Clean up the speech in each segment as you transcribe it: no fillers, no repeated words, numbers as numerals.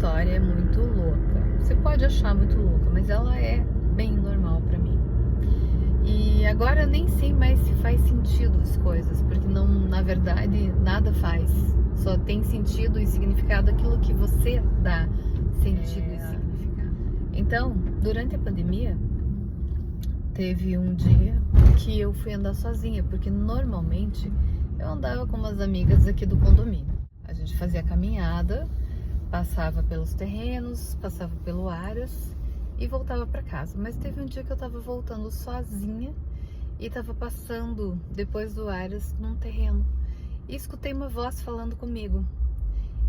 história é muito louca. Você pode achar muito louca, mas ela é bem normal pra mim. E agora eu nem sei mais se faz sentido as coisas, porque não, na verdade, nada faz. Só tem sentido e significado aquilo que você dá sentido e significado. Então, durante a pandemia, teve um dia que eu fui andar sozinha, porque normalmente eu andava com umas amigas aqui do condomínio. A gente fazia caminhada, passava pelos terrenos, passava pelo Aras e voltava para casa. Mas teve um dia que eu tava voltando sozinha e tava passando depois do Aras num terreno e escutei uma voz falando comigo.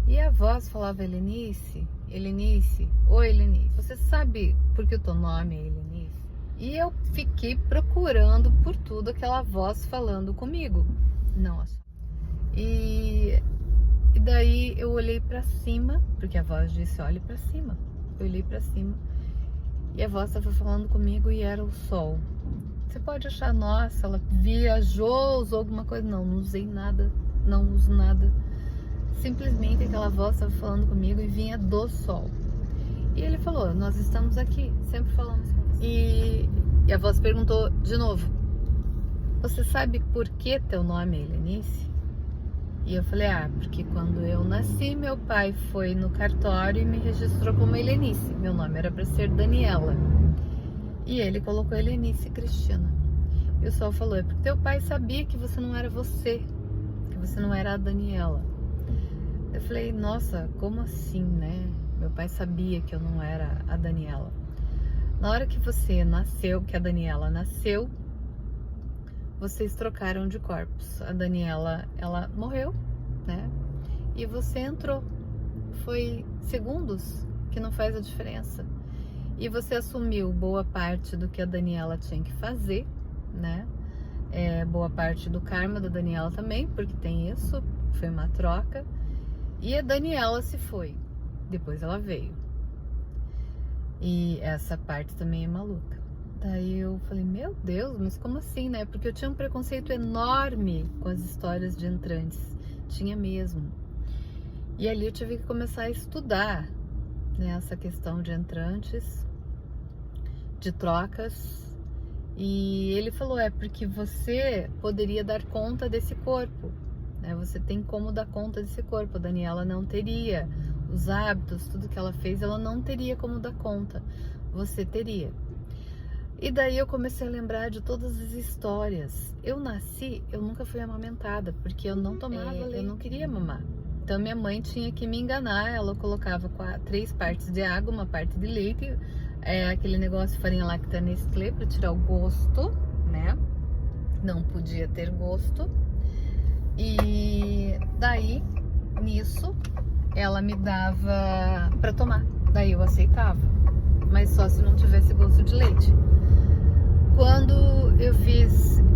E a voz falava: Helenice, Helenice, oi Helenice, você sabe por que o teu nome é Helenice? E eu fiquei procurando por tudo aquela voz falando comigo. Nossa. E daí eu olhei pra cima, porque a voz disse: olhe pra cima. Eu olhei pra cima e a voz estava falando comigo e era o sol. Você pode achar, nossa, ela viajou, usou alguma coisa. Não, não usei nada, não uso nada. Simplesmente aquela voz estava falando comigo e vinha do sol. E ele falou: nós estamos aqui, sempre falamos com você. E a voz perguntou de novo: você sabe por que teu nome é Helenice? E eu falei: porque quando eu nasci, meu pai foi no cartório e me registrou como Helenice. Meu nome era para ser Daniela. E ele colocou Helenice Cristina. E o sol falou: é porque teu pai sabia que você não era você, que você não era a Daniela. Eu falei: nossa, como assim, né? Meu pai sabia que eu não era a Daniela. Na hora que você nasceu, que a Daniela nasceu, vocês trocaram de corpos. A Daniela, ela morreu, né? E você entrou. Foi segundos, que não faz a diferença. E você assumiu boa parte do que a Daniela tinha que fazer, né? Boa parte do karma da Daniela também, porque tem isso, foi uma troca. E a Daniela se foi. Depois ela veio. E essa parte também é maluca. Daí eu falei: meu Deus, mas como assim, né? Porque eu tinha um preconceito enorme com as histórias de entrantes. Tinha mesmo. E ali eu tive que começar a estudar, né, essa questão de entrantes, de trocas. E ele falou: é porque você poderia dar conta desse corpo, né? Você tem como dar conta desse corpo. A Daniela não teria. Os hábitos, tudo que ela fez, ela não teria como dar conta. Você teria. E daí eu comecei a lembrar de todas as histórias. Eu nasci, eu nunca fui amamentada, porque eu não tomava leite. Eu não queria mamar. Então minha mãe tinha que me enganar. Ela colocava 3 partes de água, uma parte de leite, aquele negócio farinha láctea Nestlé para tirar o gosto, né? Não podia ter gosto. E daí, nisso, ela me dava para tomar. Daí eu aceitava, mas só se não tivesse gosto de leite. Quando eu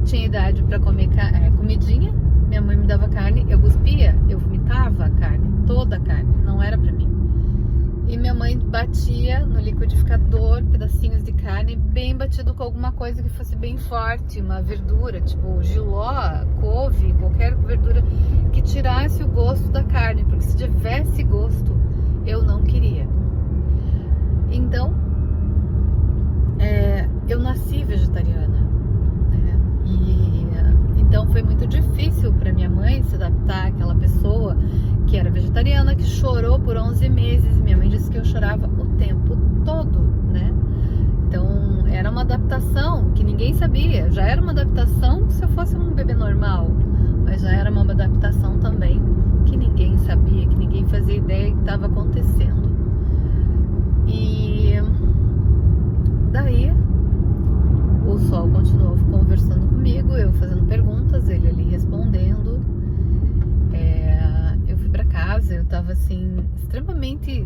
tinha idade para comer comidinha, minha mãe me dava carne, eu cuspia, eu vomitava a carne, toda a carne, não era para mim. E minha mãe batia no liquidificador pedacinhos de carne bem batido com alguma coisa que fosse bem forte, uma verdura, tipo jiló, couve, qualquer verdura que tirasse o gosto da carne, porque se tivesse gosto, eu não queria. Então, eu nasci vegetariana, né? Então foi muito difícil para minha mãe se adaptar àquela pessoa que era vegetariana, que chorou por 11 meses. Minha mãe disse que eu chorava o tempo todo, né? Então era uma adaptação que ninguém sabia. Já era uma adaptação se eu fosse um bebê normal, mas já era uma adaptação também que ninguém sabia, que ninguém fazia ideia que estava acontecendo. E daí o sol continuou conversando comigo, eu fazendo perguntas, ele ali respondendo. Eu fui pra casa, eu tava assim, extremamente,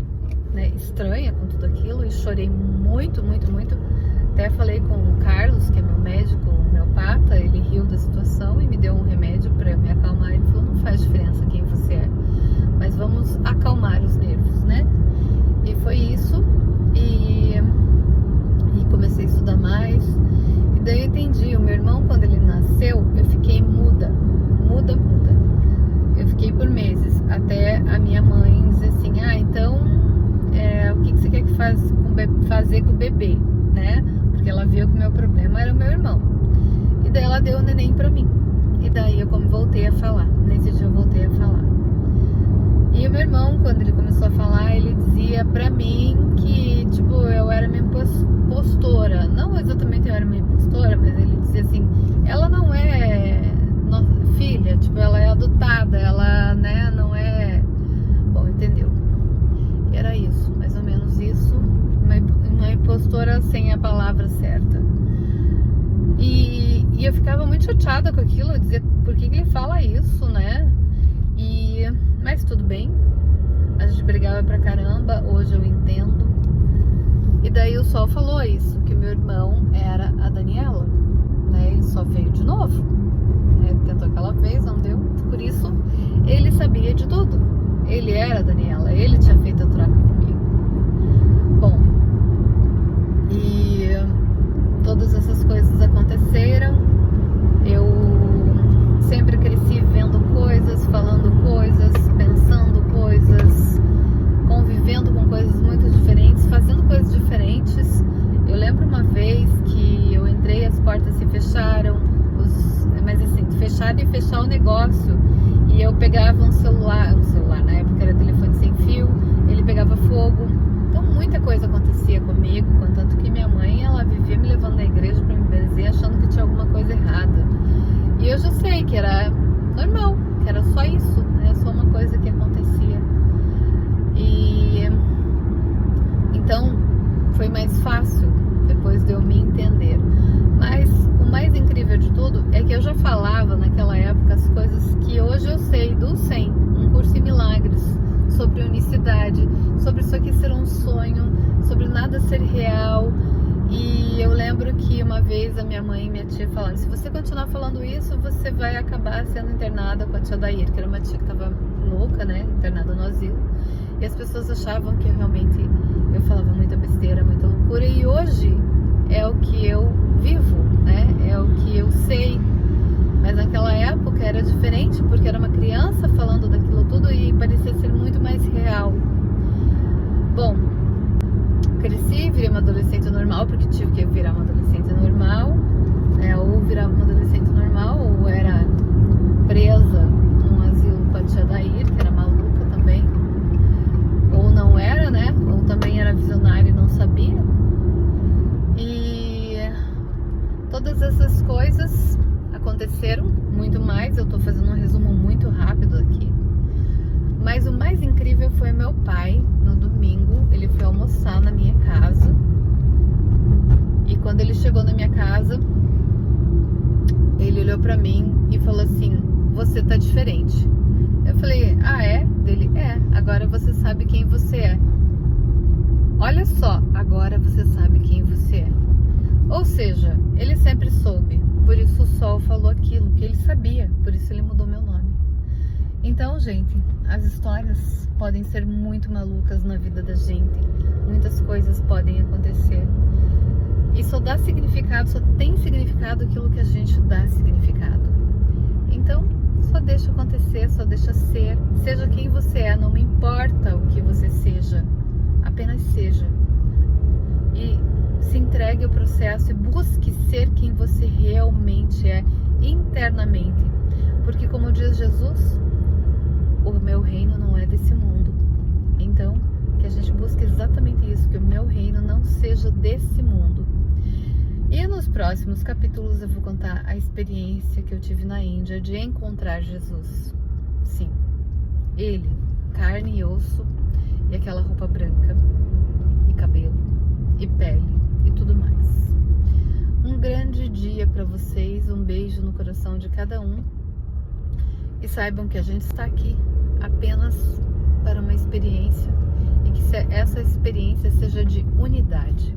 né, estranha com tudo aquilo e chorei muito, muito, muito. Até falei com o Carlos, que é meu médico, homeopata, ele riu da situação e me deu um remédio pra me acalmar. Ele falou: não faz diferença quem você é, mas vamos acalmar os nervos, né? E foi isso, e comecei a estudar mais. E daí eu entendi, o meu irmão, quando ele nasceu, eu fiquei muda. Eu fiquei por meses, até a minha mãe dizer assim: então fazer com o bebê, né? Porque ela viu que o meu problema era o meu irmão. E daí ela deu o neném pra mim. E daí eu voltei a falar. Nesse dia eu voltei a falar. E o meu irmão, quando ele começou a falar, ele dizia pra mim que, tipo, eu era minha impostora. Não exatamente eu era minha impostora, mas ele dizia assim, ela não é nossa filha, tipo, ela é adotada, ela, né, não é... Bom, entendeu? E era isso, mais ou menos isso. Uma impostora sem a palavra certa. E eu ficava muito chateada com aquilo, eu dizia, por que ele fala isso, né? Mas tudo bem, a gente brigava pra caramba, hoje eu entendo. E daí o Sol falou isso, que meu irmão era a Daniela, né? Ele só veio de novo, né? Tentou aquela vez, não deu, por isso ele sabia de tudo. Ele era a Daniela, ele tinha feito a troca comigo. Bom, e todas essas coisas aconteceram. Eu sempre cresci vendo coisas, falando coisas, pensando coisas, convivendo com coisas muito diferentes, fazendo coisas diferentes. Eu lembro uma vez que eu entrei, as portas se fecharam, mas assim, fecharam e fechar o negócio. E eu pegava um celular, na época era telefone sem fio, ele pegava fogo. Então muita coisa acontecia comigo, contanto que minha mãe, ela vivia me levando na igreja para me benzer, achando que tinha alguma coisa errada. E eu já sei que era normal, que era só isso, né? Só uma coisa que acontecia. E então foi mais fácil depois de eu me entender. Mas o mais incrível de tudo é que eu já falava naquela época as coisas que hoje eu sei do 100, um curso em milagres, sobre unicidade, sobre isso aqui ser um sonho, sobre nada ser real. E eu lembro que uma vez a minha mãe e minha tia falaram, se você continuar falando isso, você vai acabar sendo internada com a tia Dair, que era uma tia que estava louca, né, internada no asilo. E as pessoas achavam que eu falava muita besteira, muita loucura. E hoje é o que eu vivo, né, é o que eu sei. Mas naquela época era diferente, porque era uma criança falando daquilo tudo e parecia ser muito mais real. Bom, cresci, virei uma adolescente normal, porque tive que virar uma adolescente normal, né? Ou virava uma adolescente normal, ou era presa num asilo com a tia Dair, que era maluca também, ou não era, né? Ou também era visionária e não sabia. E todas essas coisas aconteceram, muito mais, eu tô fazendo um resumo muito rápido aqui. Mas o mais incrível foi meu pai, no domingo, ele foi almoçar na minha casa. E quando ele chegou na minha casa, ele olhou pra mim e falou assim, você tá diferente. Eu falei, ah é? Dele, é, agora você sabe quem você é. Olha só, agora você sabe quem você é. Ou seja, ele sempre soube, por isso o Sol falou aquilo que ele sabia, por isso ele mudou meu nome. Então, gente, as histórias podem ser muito malucas na vida da gente. Muitas coisas podem acontecer. E só dá significado, só tem significado aquilo que a gente dá significado. Então, só deixa acontecer, só deixa ser. Seja quem você é, não me importa o que você seja. Apenas seja. E se entregue ao processo e busque ser quem você realmente é, internamente. Porque como diz Jesus, o meu reino não é desse mundo. Então, que a gente busque exatamente isso, que o meu reino não seja desse mundo. E nos próximos capítulos eu vou contar a experiência que eu tive na Índia de encontrar Jesus. Sim, ele, carne e osso, e aquela roupa branca, e cabelo, e pele, e tudo mais. Um grande dia para vocês, um beijo no coração de cada um. E saibam que a gente está aqui apenas para uma experiência e que essa experiência seja de unidade.